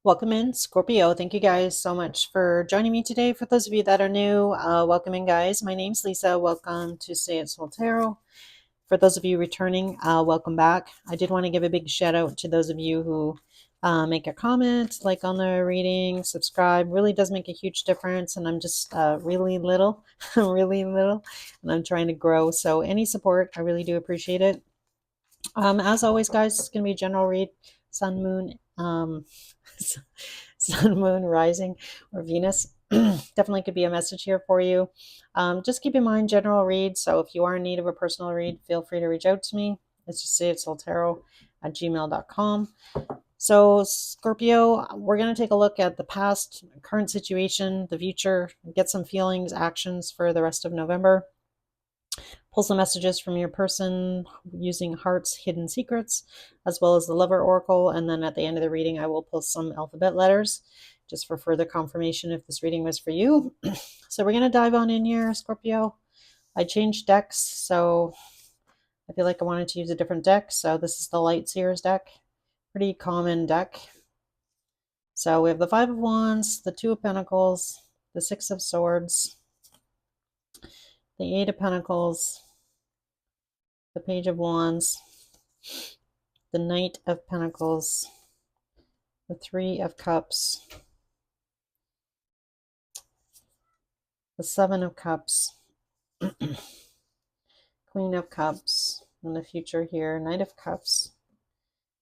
Welcome in, Scorpio. Thank you guys so much for joining me today. For those of you that are new, welcome in, guys. My name's Lisa. Welcome to Say It Soul Tarot. For those of you returning, welcome back. I did want to give a big shout out to those of you who make a comment, like on the reading, subscribe. Really does make a huge difference. And I'm just really little, really little, and I'm trying to grow. So any support, I really do appreciate it. As always, guys, it's going to be a general read, sun, moon, sun, moon, rising, or Venus. Definitely could be a message here for you. Just keep in mind general read. So if you are in need of a personal read, feel free to reach out to me. It's just sayitsoultarot@gmail.com. So Scorpio, we're going to take a look at the past, current situation, the future, get some feelings, actions for the rest of November. Pull some messages from your person using Heart's Hidden Secrets, as well as the Lover Oracle. And then at the end of the reading, I will pull some alphabet letters just for further confirmation if this reading was for you. So we're going to dive on in here, Scorpio. I changed decks, so I feel like I wanted to use a different deck. So this is the Light Seers deck. Pretty common deck. So we have the Five of Wands, the Two of Pentacles, the Six of Swords, the Eight of Pentacles, the Page of Wands, the Knight of Pentacles, the Three of Cups, the Seven of Cups, Queen of Cups, and the future here, Knight of Cups,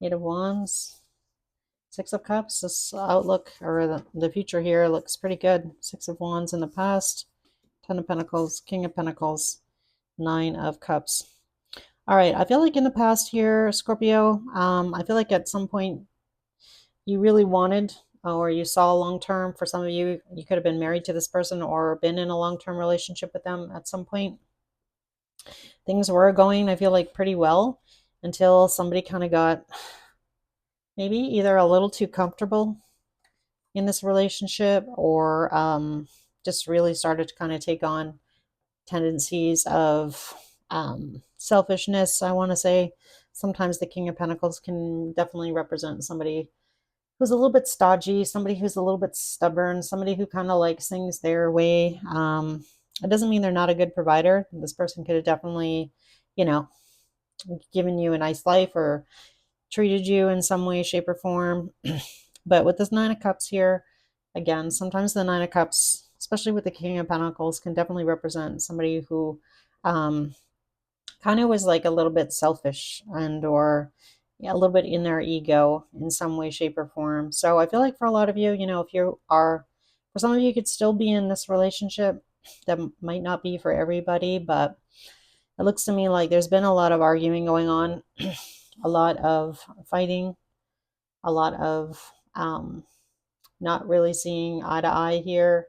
Eight of Wands, Six of Cups. This outlook, or the future here, looks pretty good. Six of Wands in the past, Ten of Pentacles, King of Pentacles, Nine of Cups. All right, I feel like in the past here, Scorpio, I feel like at some point you really wanted, or you saw long term. For some of you, you could have been married to this person or been in a long term relationship with them at some point. Things were going, I feel like, pretty well until somebody kind of got maybe either a little too comfortable in this relationship, or just really started to kind of take on tendencies of selfishness. I want to say sometimes the King of Pentacles can definitely represent somebody who's a little bit stodgy, somebody who's a little bit stubborn, somebody who kind of likes things their way. It doesn't mean they're not a good provider. This person could have definitely, you know, given you a nice life or treated you in some way, shape, or form. But with this Nine of Cups here, again, sometimes the Nine of Cups, especially with the King of Pentacles, can definitely represent somebody who kind of was like a little bit selfish and or a little bit in their ego in some way, shape, or form. So I feel like for a lot of you, if you are, for some of you, could still be in this relationship. That might not be for everybody, but it looks to me like there's been a lot of arguing going on, a lot of fighting, a lot of not really seeing eye to eye here,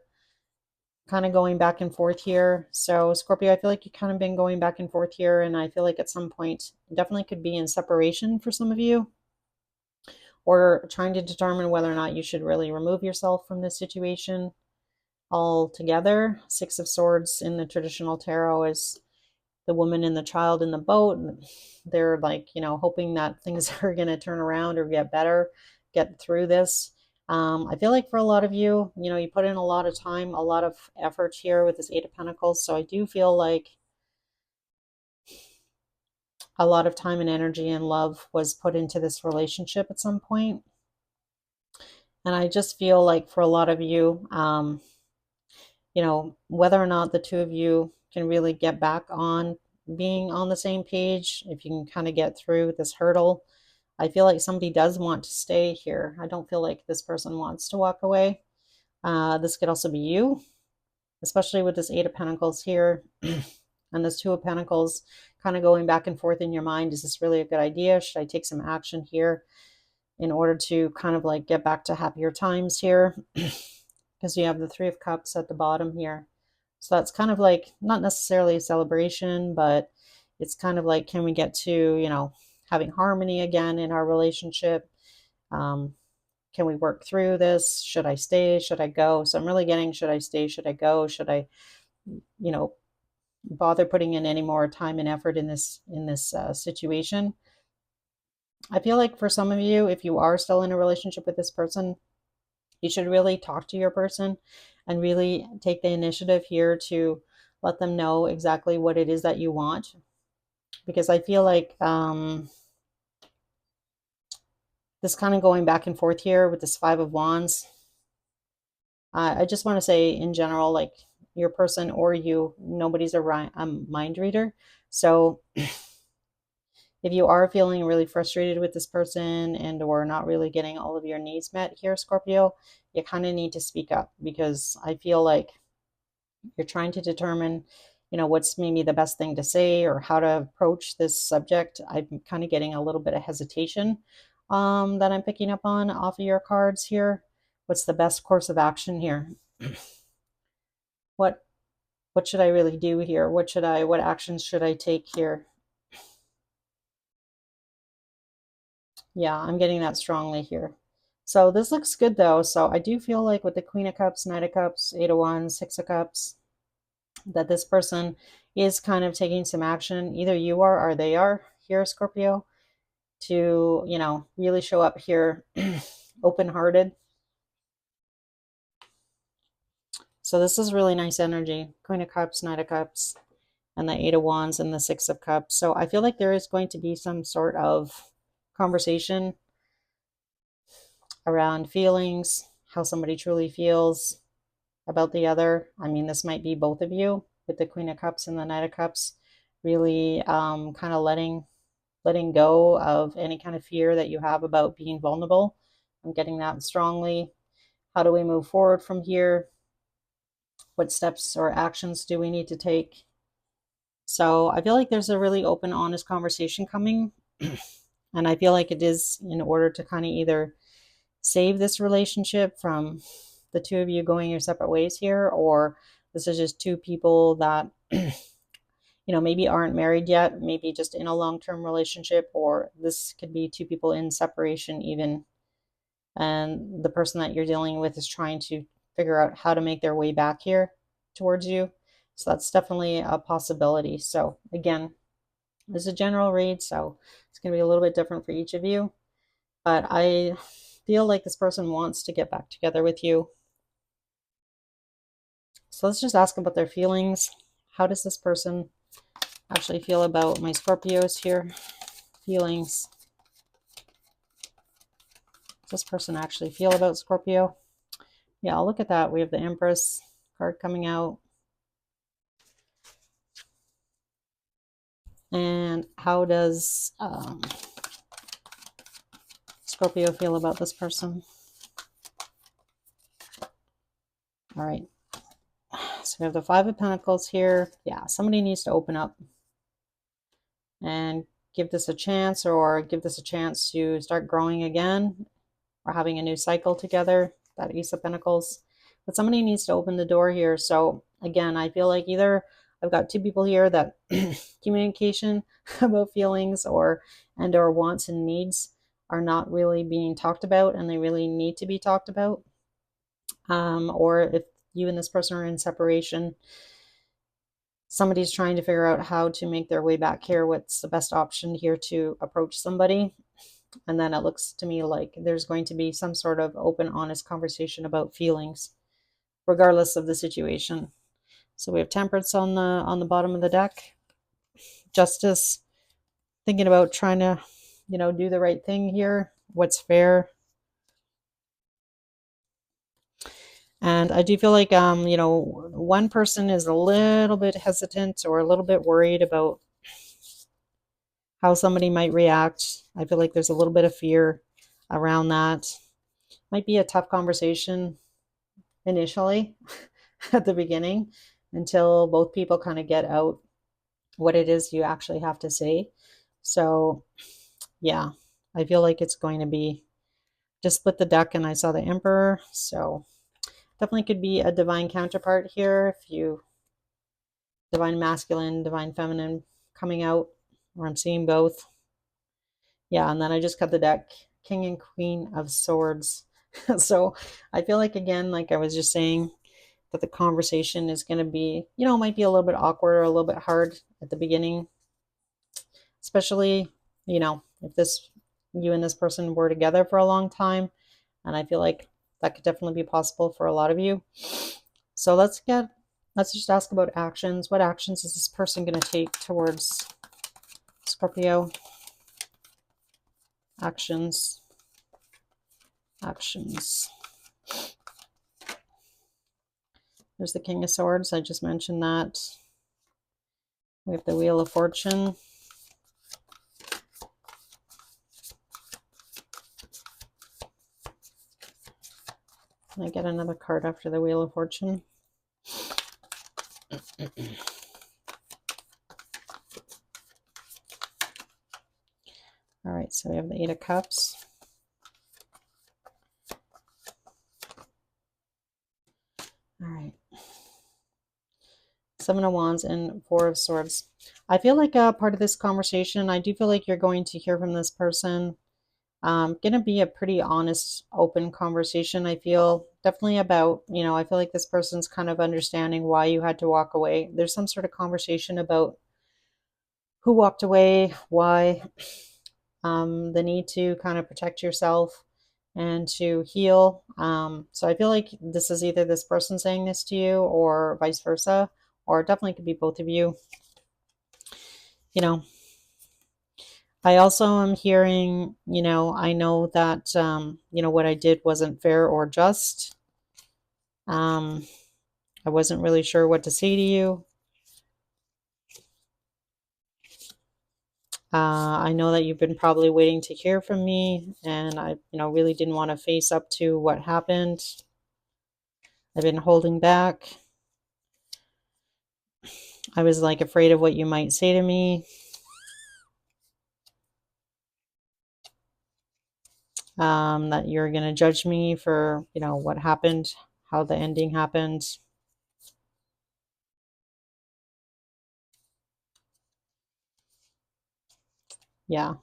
kind of going back and forth here. So Scorpio, I feel like you've kind of been going back and forth here, and I feel like at some point definitely could be in separation for some of you, or trying to determine whether or not you should really remove yourself from this situation altogether. Six of Swords in the traditional tarot is the woman and the child in the boat, and they're like, hoping that things are going to turn around or get better, get through this. I feel like for a lot of you, you put in a lot of time, a lot of effort here with this Eight of Pentacles. So I do feel like a lot of time and energy and love was put into this relationship at some point. And I just feel like for a lot of you, whether or not the two of you can really get back on being on the same page, if you can kind of get through this hurdle, I feel like somebody does want to stay here. I don't feel like this person wants to walk away. This could also be you, especially with this Eight of Pentacles here and this Two of Pentacles kind of going back and forth in your mind. Is this really a good idea? Should I take some action here in order to kind of like get back to happier times here? Because you have the Three of Cups at the bottom here. So that's kind of like not necessarily a celebration, but it's kind of like, can we get to, having harmony again in our relationship? Can we work through this? Should I stay? Should I go? So I'm really getting, should I stay? Should I go? Should I, bother putting in any more time and effort in this situation? I feel like for some of you, if you are still in a relationship with this person, You should really talk to your person and really take the initiative here to let them know exactly what it is that you want. Because I feel like this kind of going back and forth here with this Five of Wands, I just want to say in general, like your person or you, nobody's a mind reader. So if you are feeling really frustrated with this person and or not really getting all of your needs met here, Scorpio, you kind of need to speak up, because I feel like you're trying to determine, what's maybe the best thing to say or how to approach this subject. I'm kind of getting a little bit of hesitation that I'm picking up on off of your cards here. What's the best course of action here? What what should I really do here? What actions should I take here? Yeah, I'm getting that strongly here. So this looks good though. So I do feel like with the Queen of Cups, Knight of Cups, Eight of Wands, Six of Cups, that this person is kind of taking some action. Either you are or they are here, Scorpio, to, really show up here open-hearted. So this is really nice energy. Queen of Cups, Knight of Cups, and the Eight of Wands and the Six of Cups. So I feel like there is going to be some sort of conversation around feelings, how somebody truly feels about the other. I mean, this might be both of you with the Queen of Cups and the Knight of Cups, really kind of letting go of any kind of fear that you have about being vulnerable. I'm getting that strongly. How do we move forward from here? What steps or actions do we need to take? So I feel like there's a really open, honest conversation coming. And I feel like it is in order to kind of either save this relationship from the two of you going your separate ways here, or this is just two people that maybe aren't married yet, maybe just in a long-term relationship, or this could be two people in separation even, and the person that you're dealing with is trying to figure out how to make their way back here towards you. So that's definitely a possibility. So again, this is a general read, so it's going to be a little bit different for each of you, but I feel like this person wants to get back together with you. So let's just ask about their feelings. How does this person actually feel about my Scorpios here? Feelings. Does this person actually feel about Scorpio? Yeah, I'll look at that. We have the Empress card coming out. And how does Scorpio feel about this person? All right. So we have the Five of Pentacles here. Yeah, somebody needs to open up and give this a chance, or give this a chance to start growing again, or having a new cycle together. That Ace of Pentacles. But somebody needs to open the door here. So again, I feel like either I've got two people here that communication about feelings or wants and needs are not really being talked about, and they really need to be talked about. Or if you and this person are in separation, somebody's trying to figure out how to make their way back here. What's the best option here to approach somebody? And then it looks to me like there's going to be some sort of open, honest conversation about feelings, regardless of the situation. So we have Temperance on the bottom of the deck. Justice, thinking about trying to, do the right thing here. What's fair? And I do feel like, one person is a little bit hesitant or a little bit worried about how somebody might react. I feel like there's a little bit of fear around that. Might be a tough conversation initially at the beginning, until both people kind of get out what it is you actually have to say. So yeah, I feel like it's going to be, just split the deck and I saw the Emperor. So definitely could be a divine counterpart here, if you divine masculine, divine feminine coming out, or I'm seeing both. Yeah, and then I just cut the deck, King and Queen of Swords. So I feel like, again, like I was just saying, that the conversation is going to be, might be a little bit awkward or a little bit hard at the beginning, especially, if you and this person were together for a long time. And I feel like That could definitely be possible for a lot of you. So let's just ask about actions. What actions is this person going to take towards Scorpio? Actions. Actions. There's the King of Swords. I just mentioned that. We have the Wheel of Fortune. Can I get another card after the Wheel of Fortune? All right, so we have the Eight of Cups. All right. Seven of Wands and Four of Swords. I feel like part of this conversation, I do feel like you're going to hear from this person. Going to be a pretty honest, open conversation, I feel. Definitely about, I feel like this person's kind of understanding why you had to walk away. There's some sort of conversation about who walked away, why, the need to kind of protect yourself and to heal. So I feel like this is either this person saying this to you or vice versa, or it definitely could be both of you. I also am hearing, I know that, what I did wasn't fair or just. I wasn't really sure what to say to you. I know that you've been probably waiting to hear from me, and I, really didn't want to face up to what happened. I've been holding back. I was like afraid of what you might say to me. That you're going to judge me for, what happened, how the ending happened. Yeah.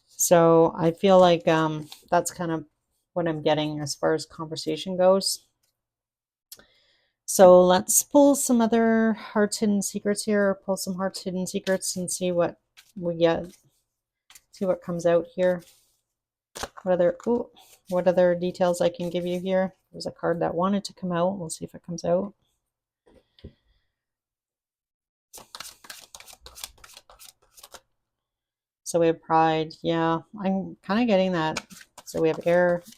So I feel like that's kind of what I'm getting as far as conversation goes. So let's pull some other hearts hidden secrets here, pull some hearts hidden secrets and see what we get, see what comes out here. What other details I can give you here? There's a card that wanted to come out. We'll see if it comes out. So we have pride. Yeah, I'm kind of getting that. So we have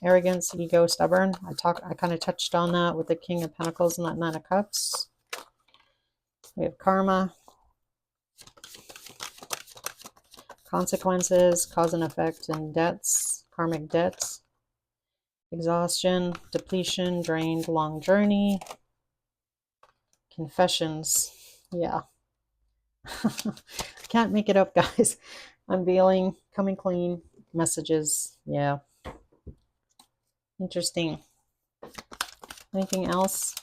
arrogance, ego, stubborn. I kind of touched on that with the King of Pentacles and that Nine of Cups. We have karma, consequences, cause and effect, and debts, karmic debts, exhaustion, depletion, drained, long journey, confessions. Yeah. Can't make it up, guys. Unveiling, coming clean, messages. Yeah. Interesting. Anything else?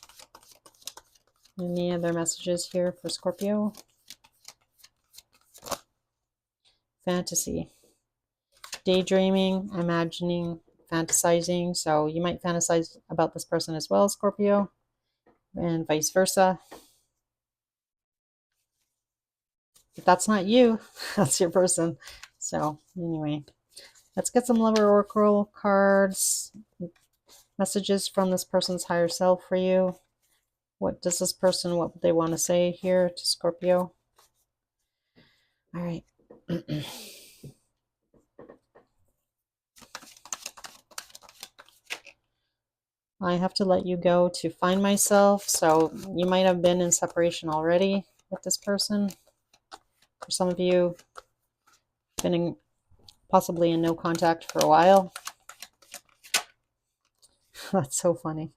Any other messages here for Scorpio? Fantasy. Daydreaming, imagining, fantasizing. So you might fantasize about this person as well, Scorpio, and vice versa. If that's not you, that's your person. So anyway, let's get some Lover Oracle cards. Messages from this person's higher self for you. What does this person, what would they want to say here to Scorpio? All right. I have to let you go to find myself. So you might have been in separation already with this person. For some of you, been possibly in no contact for a while. That's so funny.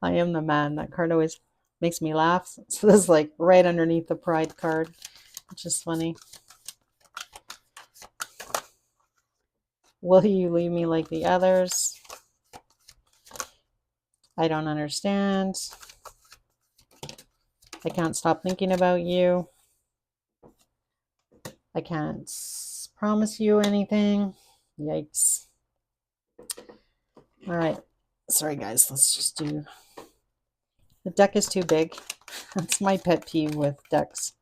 I am the man. That card always makes me laugh. So this is like right underneath the pride card, which is funny. Will you leave me like the others? I don't understand. I can't stop thinking about you. I can't promise you anything. Yikes. All right. Sorry, guys. Let's just do... The deck is too big. That's my pet peeve with decks.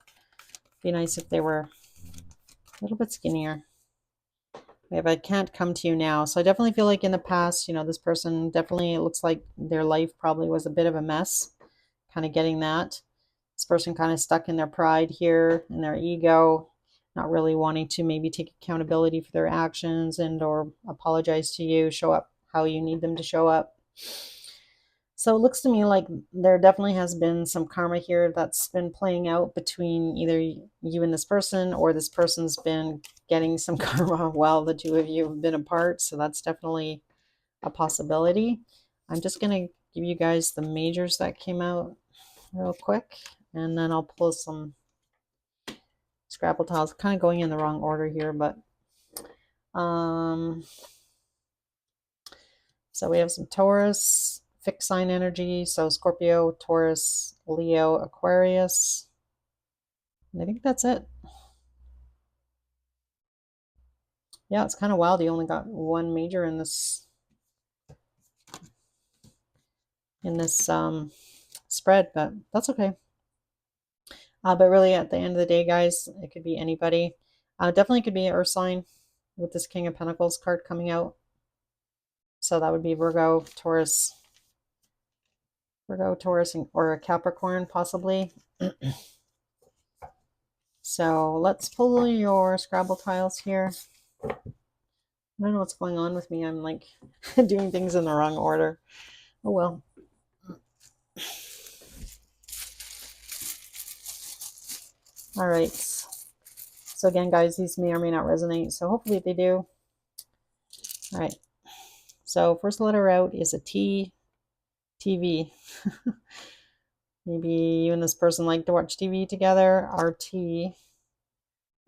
Be nice if they were a little bit skinnier. We have I can't come to you now. So I definitely feel like in the past, you know, this person definitely, it looks like their life probably was a bit of a mess. Kind of getting that. This person kind of stuck in their pride here and their ego, not really wanting to maybe take accountability for their actions and or apologize to you, show up how you need them to show up. So it looks to me like there definitely has been some karma here that's been playing out between either you and this person, or this person's been getting some karma while the two of you have been apart. So that's definitely a possibility. I'm just going to give you guys the majors that came out real quick, and then I'll pull some Scrabble tiles. Kind of going in the wrong order here, but so we have some Taurus, fixed sign energy. So Scorpio, Taurus, Leo, Aquarius. And I think that's it. Yeah, it's kind of wild. You only got one major in this spread, but that's okay. But really, at the end of the day, guys, it could be anybody. Definitely could be an Earth sign with this King of Pentacles card coming out. So that would be Virgo, Taurus, or a Capricorn possibly. So let's pull your Scrabble tiles here. I don't know what's going on with me. I'm like doing things in the wrong order. Oh well. All right. So again, guys, these may or may not resonate. So hopefully they do. All right. So first letter out is a T. TV. Maybe you and this person like to watch TV together. RT.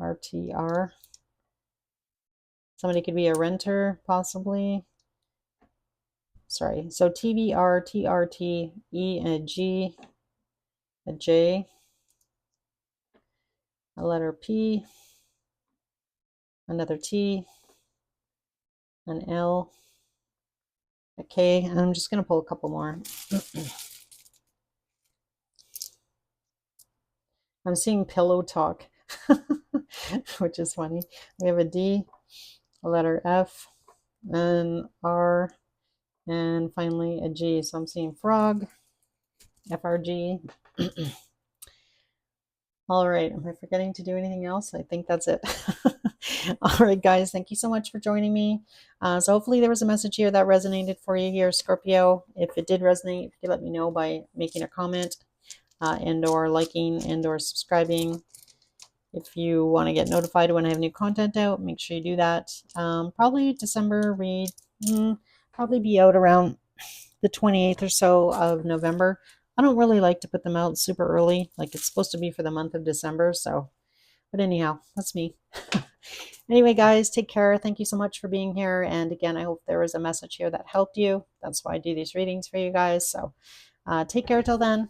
RTR. Somebody could be a renter, possibly. Sorry. So TVR, TRT, E and a G, a J, a letter P, another T, an L, a K, and I'm just going to pull a couple more. I'm seeing pillow talk, which is funny. We have a D, a letter F, an R, and finally a G. So I'm seeing frog, FRG. All right. Am I forgetting to do anything else? I think that's it. All right, guys. Thank you so much for joining me. So hopefully there was a message here that resonated for you here, Scorpio. If it did resonate, you can let me know by making a comment and or liking and or subscribing. If you want to get notified when I have new content out, make sure you do that. Probably December read, probably be out around the 28th or so of November. I don't really like to put them out super early. Like it's supposed to be for the month of December. So, but anyhow, that's me. Anyway, guys, take care. Thank you so much for being here. And again, I hope there was a message here that helped you. That's why I do these readings for you guys. So take care till then.